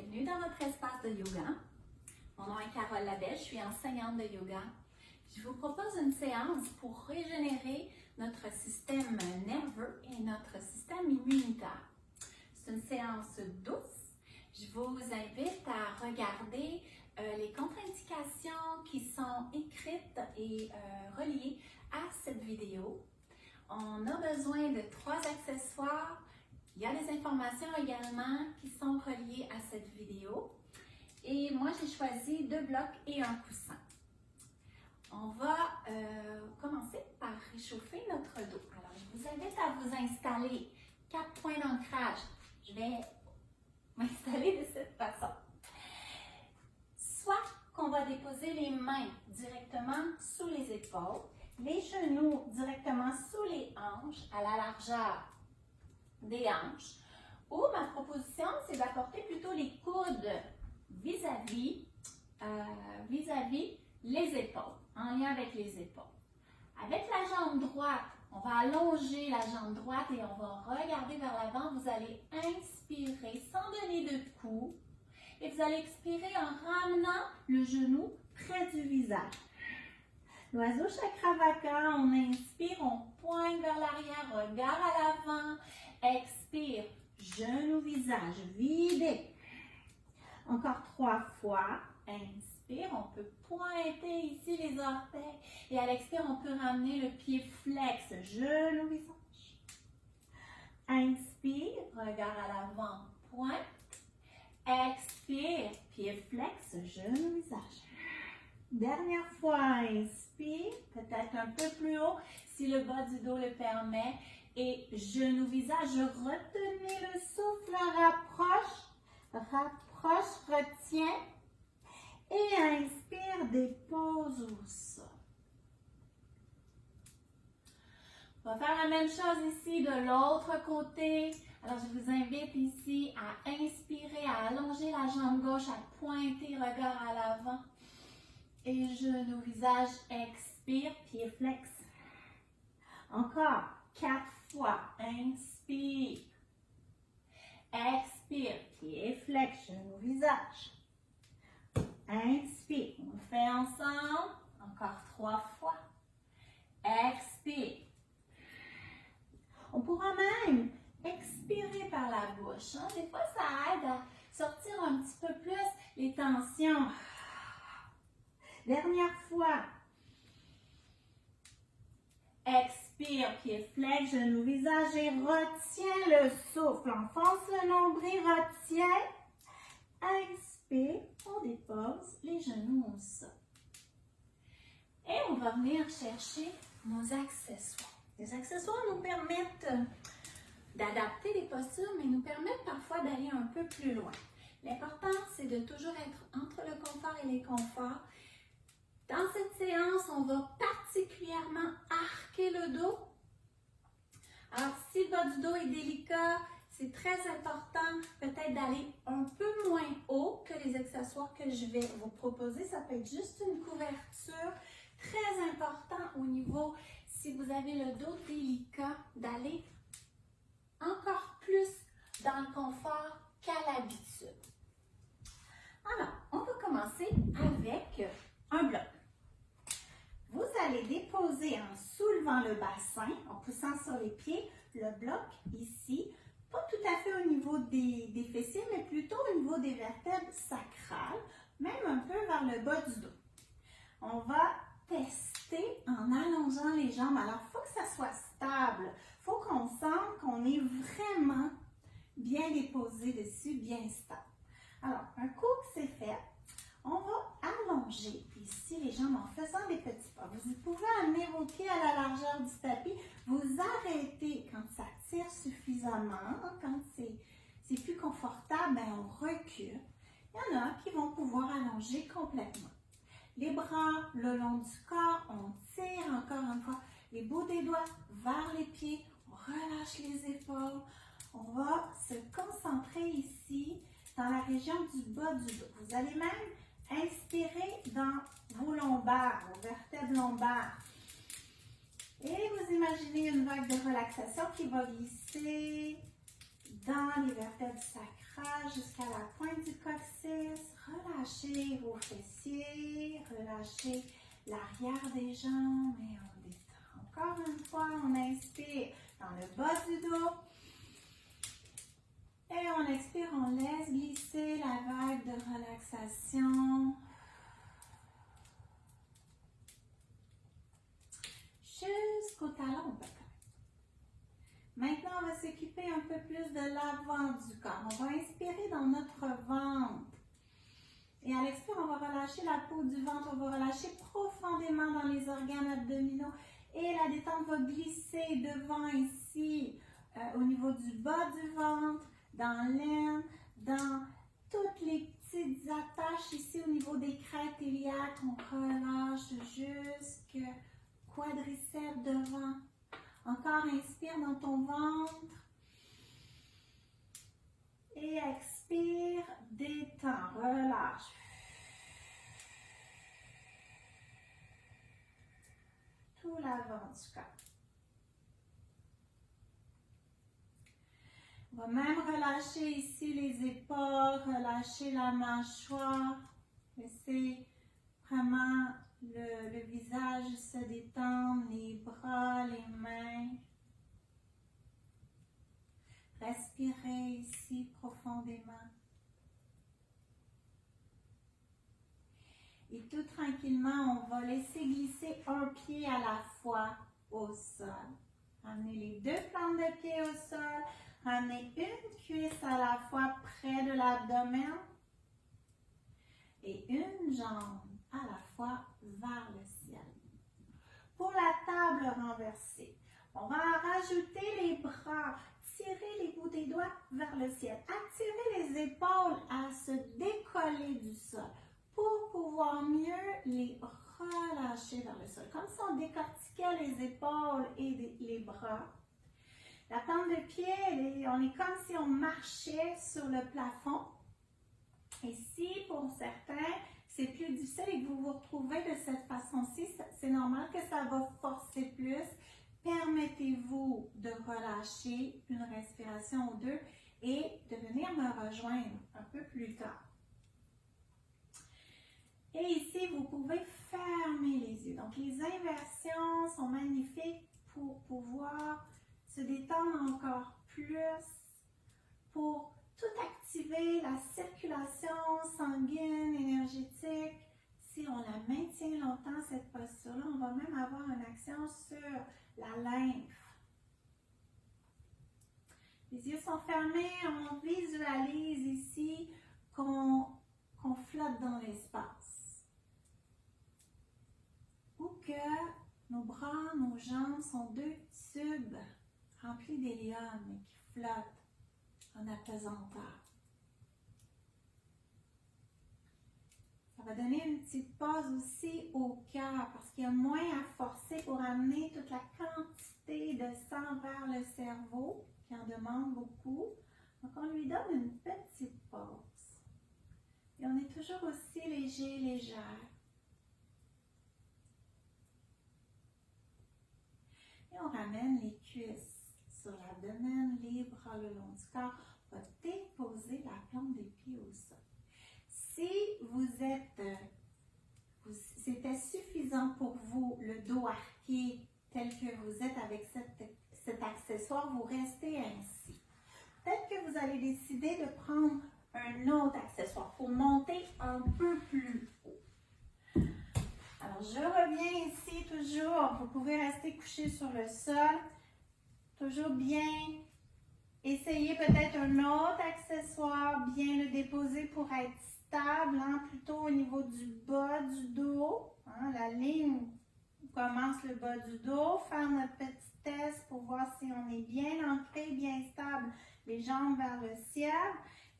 Bienvenue dans notre espace de yoga. Mon nom est Carole Labelle, je suis enseignante de yoga. Je vous propose une séance pour régénérer notre système nerveux et notre système immunitaire. C'est une séance douce. Je vous invite à regarder les contre-indications qui sont écrites et reliées à cette vidéo. On a besoin de 3 accessoires. Il y a des informations également qui sont reliées à cette vidéo. Et moi, j'ai choisi 2 blocs et un coussin. On va commencer par réchauffer notre dos. Alors, je vous invite à vous installer 4 points d'ancrage. Je vais m'installer de cette façon. Soit qu'on va déposer les mains directement sous les épaules, les genoux directement sous les hanches, à la largeur des hanches, ou ma proposition, c'est d'apporter plutôt les coudes vis-à-vis les épaules, en lien avec les épaules. Avec la jambe droite, on va allonger la jambe droite et on va regarder vers l'avant. Vous allez inspirer sans donner de coups et vous allez expirer en ramenant le genou près du visage. L'oiseau Chakravaka, on inspire, on pointe vers l'arrière, regard à l'avant, expire, genou, visage, vidé. Encore 3 fois, inspire, on peut pointer ici les orteils et à l'expire, on peut ramener le pied flex, genou, visage. Inspire, regard à l'avant, pointe. Expire, pied flex, genou, visage. Dernière fois, inspire, peut-être un peu plus haut si le bas du dos le permet. Et genou, visage, retenez le souffle, rapproche, retiens. Et inspire, dépose au sol. On va faire la même chose ici de l'autre côté. Alors, je vous invite ici à inspirer, à allonger la jambe gauche, à pointer, regard à l'avant. Et genou, visage, expire, pied flex. Encore 4 fois. Inspire. Expire, pied flex, genou, visage. Inspire. On le fait ensemble. Encore 3 fois. Expire. On pourra même expirer par la bouche. Hein? Des fois, ça aide à sortir un petit peu plus les tensions. Dernière fois. Expire, pied flex, genou, visage et retiens le souffle. Enfonce le nombril, retiens. Inspire, on dépose les genoux au sol. Et on va venir chercher nos accessoires. Les accessoires nous permettent d'adapter les postures, mais nous permettent parfois d'aller un peu plus loin. L'important, c'est de toujours être entre le confort et l'inconfort. Dans cette séance, on va particulièrement arquer le dos. Alors, si le bas du dos est délicat, c'est très important peut-être d'aller un peu moins haut que les accessoires que je vais vous proposer. Ça peut être juste une couverture. Très important au niveau, si vous avez le dos délicat, d'aller encore plus dans le confort qu'à l'habitude. Alors, on va commencer avec un bloc. Vous allez déposer en soulevant le bassin, en poussant sur les pieds, le bloc ici, pas tout à fait au niveau des fessiers, mais plutôt au niveau des vertèbres sacrales, même un peu vers le bas du dos. On va tester en allongeant les jambes. Alors, il faut que ça soit stable. Il faut qu'on sente qu'on est vraiment bien déposé dessus, bien stable. Alors, un coup que c'est fait, on va allonger ici les jambes en faisant des petits pas. Vous pouvez amener vos pieds à la largeur du tapis. Vous arrêtez quand ça tire suffisamment. Quand c'est plus confortable, ben on recule. Il y en a qui vont pouvoir allonger complètement. Les bras le long du corps, on tire encore une fois les bouts des doigts vers les pieds. On relâche les épaules. On va se concentrer ici dans la région du bas du dos. Vous allez même inspirez dans vos lombaires, vos vertèbres lombaires. Et vous imaginez une vague de relaxation qui va glisser dans les vertèbres du sacral jusqu'à la pointe du coccyx. Relâchez vos fessiers, relâchez l'arrière des jambes et on détend. Encore une fois, on inspire dans le bas du dos. Et on expire, on laisse glisser la vague de relaxation jusqu'au talon peut-être. Maintenant, on va s'occuper un peu plus de l'avant du corps. On va inspirer dans notre ventre. Et à l'expire, on va relâcher la peau du ventre. On va relâcher profondément dans les organes abdominaux. Et la détente va glisser devant ici, au niveau du bas du ventre, dans l'aine, dans toutes les petites attaches ici au niveau des crêtes iliaques. On relâche jusque quadriceps devant. Encore, inspire dans ton ventre. Et expire, détends, relâche. Tout l'avant du corps. On va même relâcher ici les épaules, relâcher la mâchoire. Laissez vraiment le visage se détendre, les bras, les mains. Respirez ici profondément. Et tout tranquillement, on va laisser glisser un pied à la fois au sol. Ramenez les deux plantes de pied au sol. Ramenez une cuisse à la fois près de l'abdomen et une jambe à la fois vers le ciel. Pour la table renversée, on va rajouter les bras, tirer les bouts des doigts vers le ciel, attirer les épaules à se décoller du sol pour pouvoir mieux les relâcher vers le sol. Comme si on décortiquait les épaules et les bras. La plante de pied, on est comme si on marchait sur le plafond. Et si pour certains, c'est plus difficile et que vous vous retrouvez de cette façon-ci, c'est normal que ça va forcer plus. Permettez-vous de relâcher une respiration ou deux et de venir me rejoindre un peu plus tard. Et ici, vous pouvez fermer les yeux. Donc, les inversions sont magnifiques pour pouvoir se détendre encore plus, pour tout activer, la circulation sanguine, énergétique. Si on la maintient longtemps, cette posture-là, on va même avoir une action sur la lymphe. Les yeux sont fermés, on visualise ici qu'on flotte dans l'espace. Ou que nos bras, nos jambes sont deux tubes remplis d'hélium qui flottent en apesanteur. Ça va donner une petite pause aussi au cœur parce qu'il y a moins à forcer pour amener toute la quantité de sang vers le cerveau qui en demande beaucoup. Donc on lui donne une petite pause. Et on est toujours aussi léger, légère. Et on ramène les cuisses sur l'abdomen, les bras le long du corps. On va déposer la plante des pieds au sol. Si c'était suffisant pour vous, le dos arqué tel que vous êtes avec cet accessoire, vous restez ainsi. Peut-être que vous allez décider de prendre un autre accessoire pour monter un peu plus haut. Alors, je reviens ici toujours. Vous pouvez rester couché sur le sol. Toujours bien. Essayez peut-être un autre accessoire, bien le déposer pour être stable, hein, plutôt au niveau du bas du dos. Hein, la ligne où commence le bas du dos. Faire notre petit test pour voir si on est bien ancré, bien stable, les jambes vers le ciel.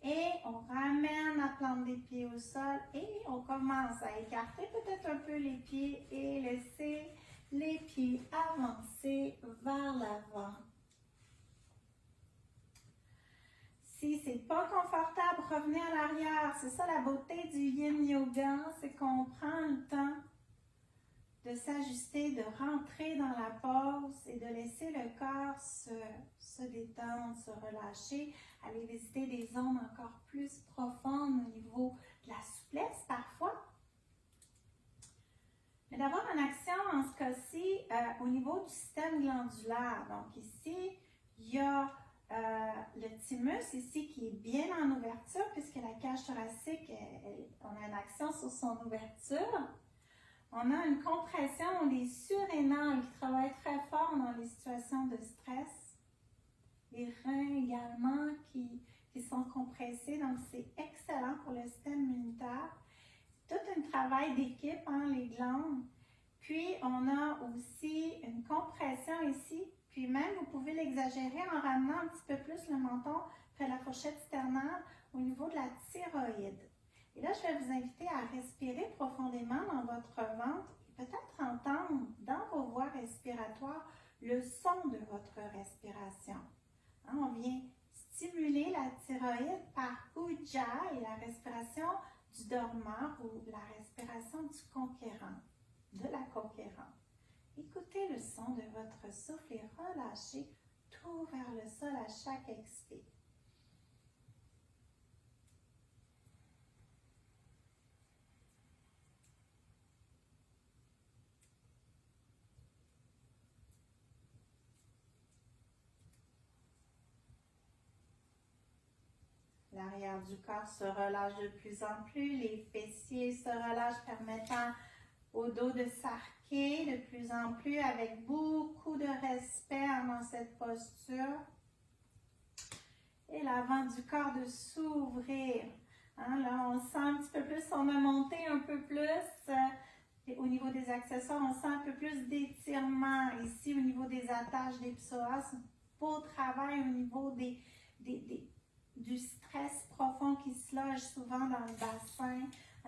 Et on ramène la plante des pieds au sol et on commence à écarter peut-être un peu les pieds et laisser les pieds avancer vers l'avant. Si c'est pas confortable, revenez à l'arrière. C'est ça la beauté du Yin Yoga, c'est qu'on prend le temps de s'ajuster, de rentrer dans la pause et de laisser le corps se détendre, se relâcher, aller visiter des zones encore plus profondes au niveau de la souplesse parfois. Mais d'avoir une action en ce cas-ci au niveau du système glandulaire. Donc ici, il y a le thymus ici qui est bien en ouverture puisque la cage thoracique, on a une action sur son ouverture. On a une compression des surrénales qui travaillent très fort dans les situations de stress. Les reins également qui sont compressés, donc c'est excellent pour le système immunitaire. Tout un travail d'équipe, hein, les glandes. Puis, on a aussi une compression ici. Puis même, vous pouvez l'exagérer en ramenant un petit peu plus le menton près de la fourchette sternale au niveau de la thyroïde. Et là, je vais vous inviter à respirer profondément dans votre ventre et peut-être entendre dans vos voies respiratoires le son de votre respiration. Hein, on vient stimuler la thyroïde par Ujjayi, la respiration du dormeur ou la respiration du conquérant, de la conquérante. Écoutez le son de votre souffle et relâchez tout vers le sol à chaque expire. L'arrière du corps se relâche de plus en plus, les fessiers se relâchent permettant au dos de s'arquer de plus en plus avec beaucoup de respect dans cette posture. Et l'avant du corps de s'ouvrir. Hein, là, on sent un petit peu plus, on a monté un peu plus. Et au niveau des accessoires, on sent un peu plus d'étirement. Ici, au niveau des attaches des psoas, beau travail au niveau du stress profond qui se loge souvent dans le bassin.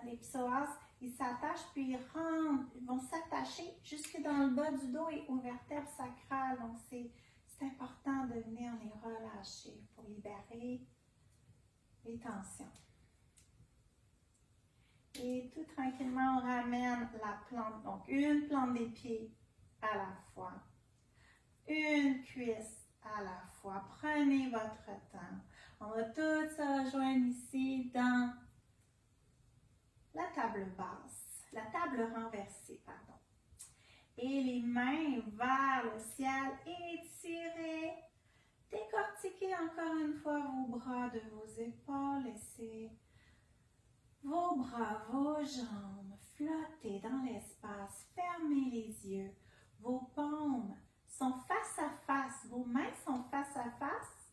Les psoas, ils s'attachent puis ils vont s'attacher jusque dans le bas du dos et aux vertèbres sacrales. Donc, c'est important de venir les relâcher pour libérer les tensions. Et tout tranquillement, on ramène la plante, donc une plante des pieds à la fois, une cuisse à la fois. Prenez votre temps. On va tous se rejoindre ici dans la table basse, la table renversée, pardon. Et les mains vers le ciel, étirez. Décortiquez encore une fois vos bras de vos épaules. Laissez vos bras, vos jambes flotter dans l'espace. Fermez les yeux. Vos paumes sont face à face. Vos mains sont face à face.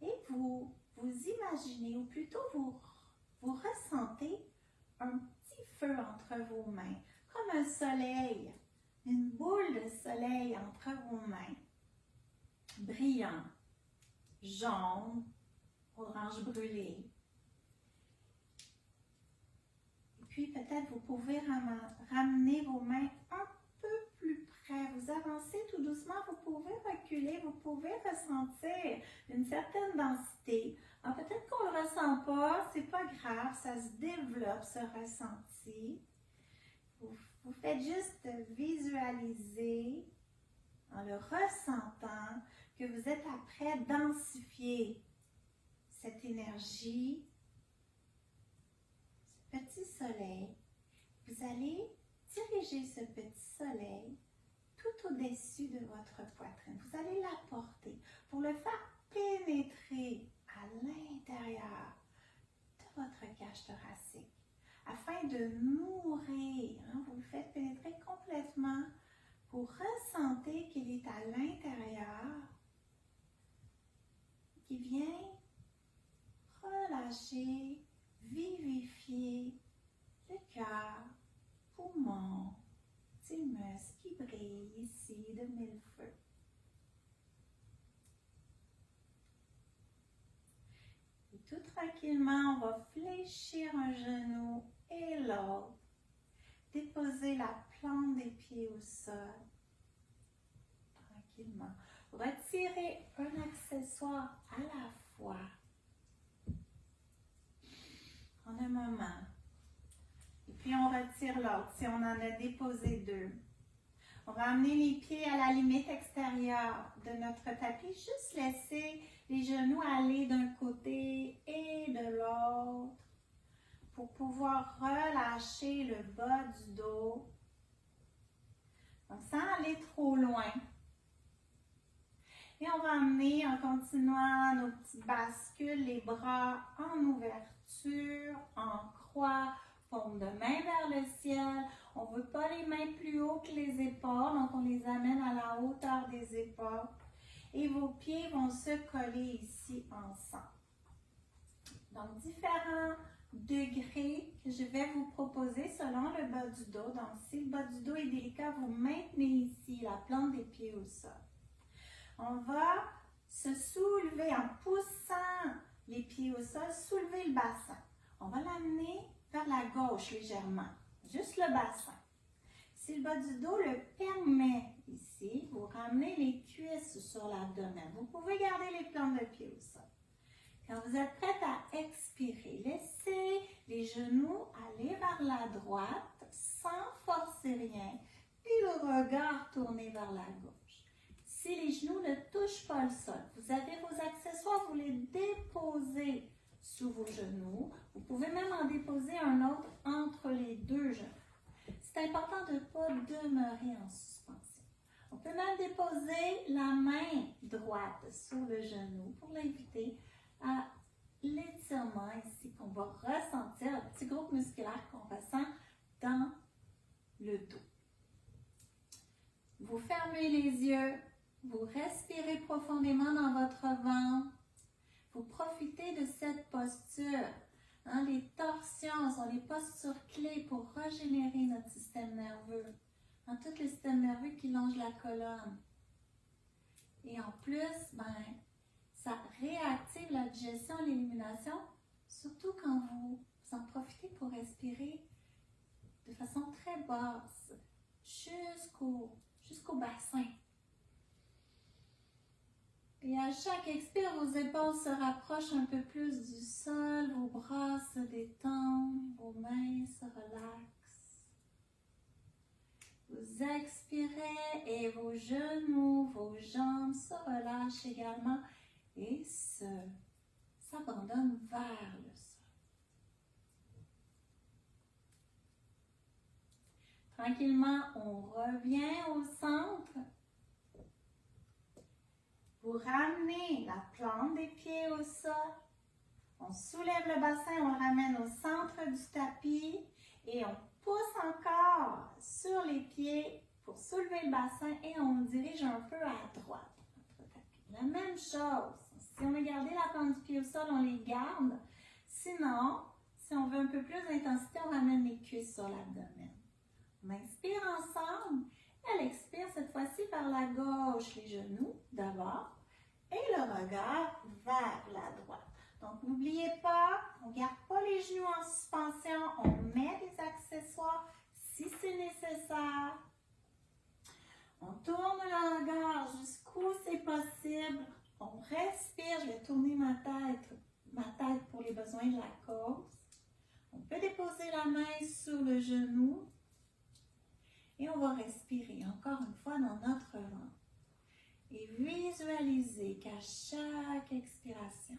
Et vous imaginez, ou plutôt vous ressentez un petit feu entre vos mains. Comme un soleil. Une boule de soleil entre vos mains. Brillant. Jaune, orange brûlé. Et puis peut-être vous pouvez ramener vos mains un peu plus près. Vous avancez tout doucement, vous pouvez reculer, vous pouvez ressentir une certaine densité. Alors peut-être qu'on ne le ressent pas, c'est pas grave, ça se développe ce ressenti. Vous faites juste visualiser en le ressentant que vous êtes après densifier cette énergie, ce petit soleil. Vous allez diriger ce petit soleil tout au-dessus de votre poitrine. Vous allez l'apporter pour le faire pénétrer à l'intérieur de votre cage thoracique afin de nourrir. Hein, vous le faites pénétrer complètement. Vous ressentez qu'il est à l'intérieur, qui vient relâcher, vivifier le cœur, poumon, thymus qui brille ici de mille feux. Et tout tranquillement, on va fléchir un genou et l'autre. Déposer la plante des pieds au sol. Tranquillement. Retirez un accessoire à la fois. En un moment. Et puis on retire l'autre. Si on en a déposé deux, On va amener les pieds à la limite extérieure de notre tapis. Juste laisser les genoux aller d'un côté et de l'autre pour pouvoir relâcher le bas du dos. Donc, sans aller trop loin. Et on va amener en continuant nos petites bascules, les bras en ouverture, en croix, paume de main vers le ciel. On ne veut pas les mains plus haut que les épaules, donc on les amène à la hauteur des épaules. Et vos pieds vont se coller ici ensemble. Donc, différents degrés que je vais vous proposer selon le bas du dos. Donc, si le bas du dos est délicat, vous maintenez ici la plante des pieds au sol. On va se soulever en poussant les pieds au sol, soulever le bassin. On va l'amener vers la gauche légèrement, juste le bassin. Si le bas du dos le permet ici, vous ramenez les cuisses sur l'abdomen. Vous pouvez garder les plantes de pied au sol. Quand vous êtes prête à expirer, laissez les genoux aller vers la droite sans forcer rien, puis le regard tourné vers la gauche. Si les genoux ne touchent pas le sol, vous avez vos accessoires, vous les déposez sous vos genoux. Vous pouvez même en déposer un autre entre les deux genoux. C'est important de ne pas demeurer en suspension. On peut même déposer la main droite sur le genou pour l'inviter à l'étirement ici qu'on va ressentir, le petit groupe musculaire qu'on ressent dans le dos. Vous fermez les yeux. Vous respirez profondément dans votre ventre. Vous profitez de cette posture. Les torsions sont les postures clés pour régénérer notre système nerveux. Tout le système nerveux qui longe la colonne. Et en plus, ça réactive la digestion et l'élimination, surtout quand vous en profitez pour respirer de façon très basse jusqu'au bassin. Et à chaque expire, vos épaules se rapprochent un peu plus du sol, vos bras se détendent, vos mains se relaxent. Vous expirez et vos genoux, vos jambes se relâchent également et s'abandonnent vers le sol. Tranquillement, on revient au centre. Vous ramenez la plante des pieds au sol. On soulève le bassin, on le ramène au centre du tapis et on pousse encore sur les pieds pour soulever le bassin et on dirige un peu à droite. La même chose. Si on a gardé la plante du pied au sol, on les garde. Sinon, si on veut un peu plus d'intensité, on ramène les cuisses sur l'abdomen. On inspire ensemble. Elle expire cette fois-ci vers la gauche, les genoux d'abord, et le regard vers la droite. Donc, n'oubliez pas, on ne garde pas les genoux en suspension, on met des accessoires si c'est nécessaire. On tourne le regard jusqu'où c'est possible. On respire, je vais tourner ma tête pour les besoins de la cause. On peut déposer la main sur le genou. Et on va respirer encore une fois dans notre ventre. Et visualiser qu'à chaque expiration,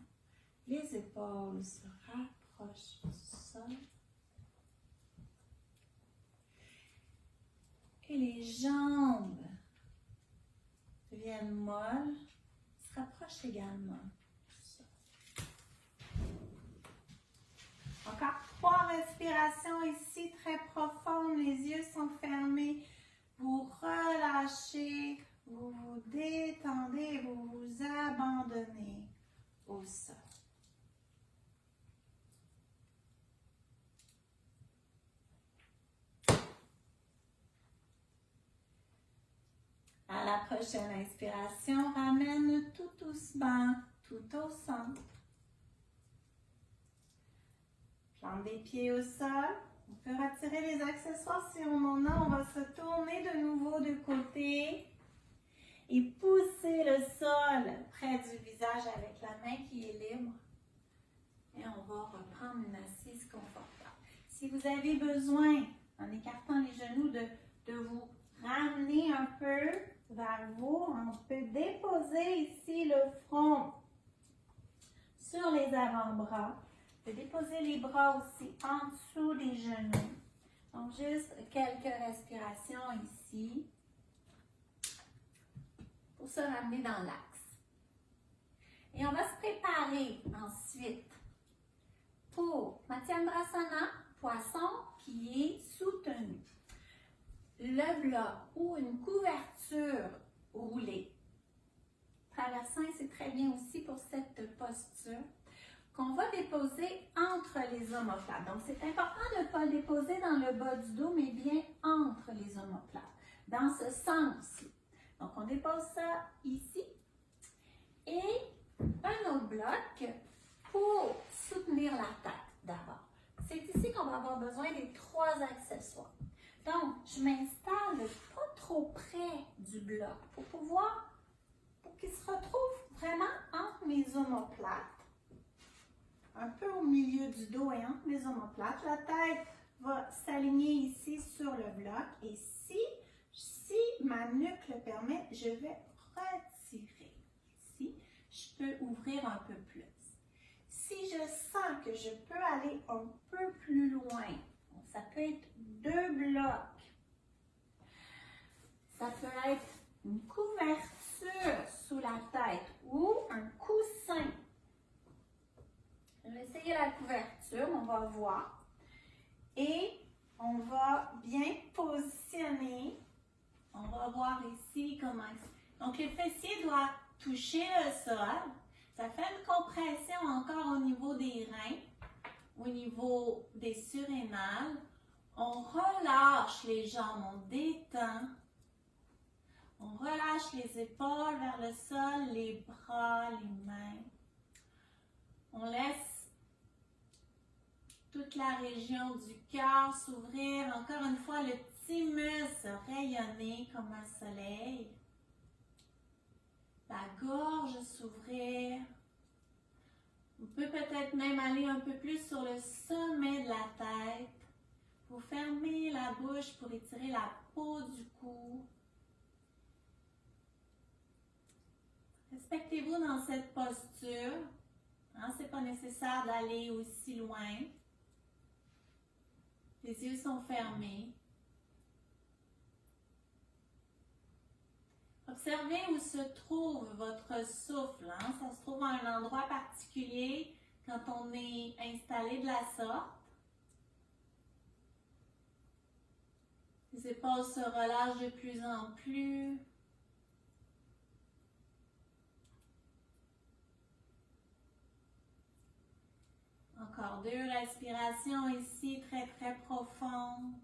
les épaules se rapprochent du sol. Et les jambes deviennent molles, se rapprochent également du sol. Encore 3 respirations ici, très profondes. Les yeux sont fermés. Vous relâchez, vous vous détendez, vous vous abandonnez au sol. À la prochaine inspiration, ramène tout doucement, tout au centre. Plante des pieds au sol. On peut retirer les accessoires si on en a. On va se tourner de nouveau de côté et pousser le sol près du visage avec la main qui est libre. Et on va reprendre une assise confortable. Si vous avez besoin, en écartant les genoux, de vous ramener un vous. On peut déposer ici le front sur les avant-bras. On peut déposer les bras aussi en dessous des genoux. Donc, juste quelques respirations ici pour se ramener dans l'axe. Et on va se préparer ensuite pour Matsyendrasana, poisson qui est soutenu. Le bloc ou une couverture roulée. Traversing, c'est très bien aussi pour cette posture qu'on va déposer entre les omoplates. Donc, c'est important de ne pas le déposer dans le bas du dos, mais bien entre les omoplates, dans ce sens-ci. Donc, on dépose ça ici. Et un autre bloc pour soutenir la tête d'abord. C'est ici qu'on va avoir besoin des 3 accessoires. Donc, je m'installe pas trop près du bloc pour qu'il se retrouve vraiment entre mes omoplates. Un peu au milieu du dos et entre mes omoplates. La tête va s'aligner ici sur le bloc. Et si ma nuque le permet, je vais retirer. Ici, je peux ouvrir un peu plus. Si je sens que je peux aller un peu plus loin, ça peut être 2 blocs. Ça peut être une couverture sous la tête ou un coussin. Je vais essayer la couverture, on va voir. Et on va bien positionner. On va voir ici comment. Donc, le fessier doit toucher le sol. Ça fait une compression encore au niveau des reins, au niveau des surrénales. On relâche les jambes, on détend. On relâche les épaules vers le sol, les bras, les mains. On laisse toute la région du cœur s'ouvrir. Encore une fois, le thymus rayonner comme un soleil. La gorge s'ouvrir. On peut peut-être même aller un peu plus sur le sommet de la tête. Vous fermez la bouche pour étirer la peau du cou. Respectez-vous dans cette posture. Hein, ce n'est pas nécessaire d'aller aussi loin. Les yeux sont fermés. Observez où se trouve votre souffle. Hein? Ça se trouve à un endroit particulier quand on est installé de la sorte. Les épaules se relâchent de plus en plus. Encore 2 respirations ici, très très profondes.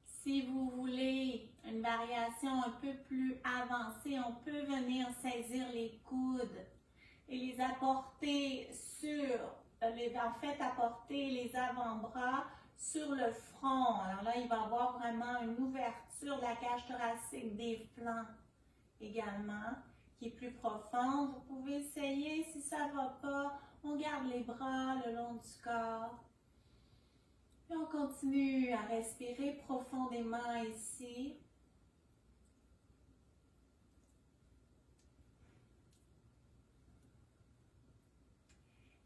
Si vous voulez une variation un peu plus avancée, on peut venir saisir les coudes et les apporter apporter les avant-bras sur le front. Alors là, il va y avoir vraiment une ouverture de la cage thoracique des flancs également, qui est plus profonde. Vous pouvez essayer, si ça ne va pas, on garde les bras le long du corps. Et on continue à respirer profondément ici.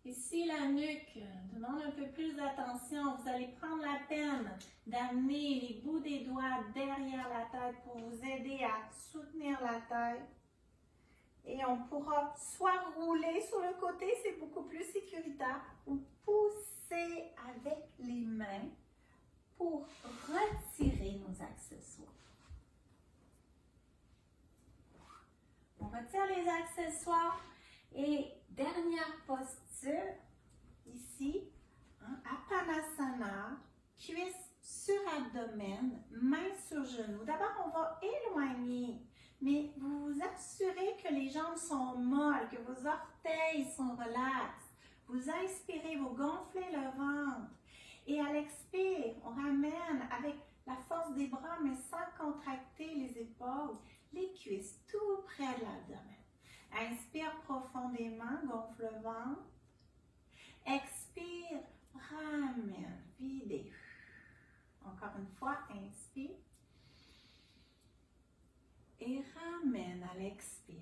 Et si la nuque demande un peu plus d'attention, vous allez prendre la peine d'amener les bouts des doigts derrière la tête pour vous aider à soutenir la tête. Et on pourra soit rouler sur le côté, c'est beaucoup plus sécuritaire, ou pousser avec les mains pour retirer nos accessoires. On retire les accessoires et dernière posture, ici, Apanasana, cuisse sur abdomen, main sur genou. D'abord, on va éloigner, mais vous vous assurez que les jambes sont molles, que vos orteils sont relax. Vous inspirez, vous gonflez le ventre. Et à l'expire, on ramène avec la force des bras, mais sans contracter les épaules, les cuisses tout près de l'abdomen. Inspire profondément, gonfle le ventre. Expire, ramène, vide les ramène à l'expire.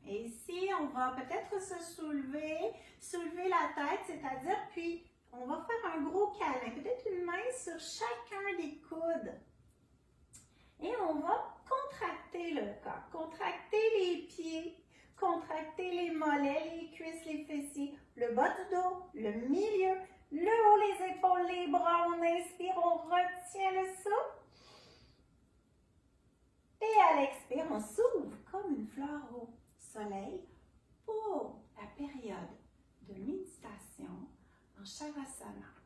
Et ici, on va peut-être se soulever la tête, c'est-à-dire puis on va faire un gros câlin, peut-être une main sur chacun des coudes. Et on va contracter le corps, contracter les pieds, contracter les mollets, les cuisses, les fessiers, le bas du dos, le milieu, le haut, les épaules, les bras. On inspire, on retient le souffle. Et à l'expire, on s'ouvre comme une fleur au soleil pour la période de méditation en Shavasana.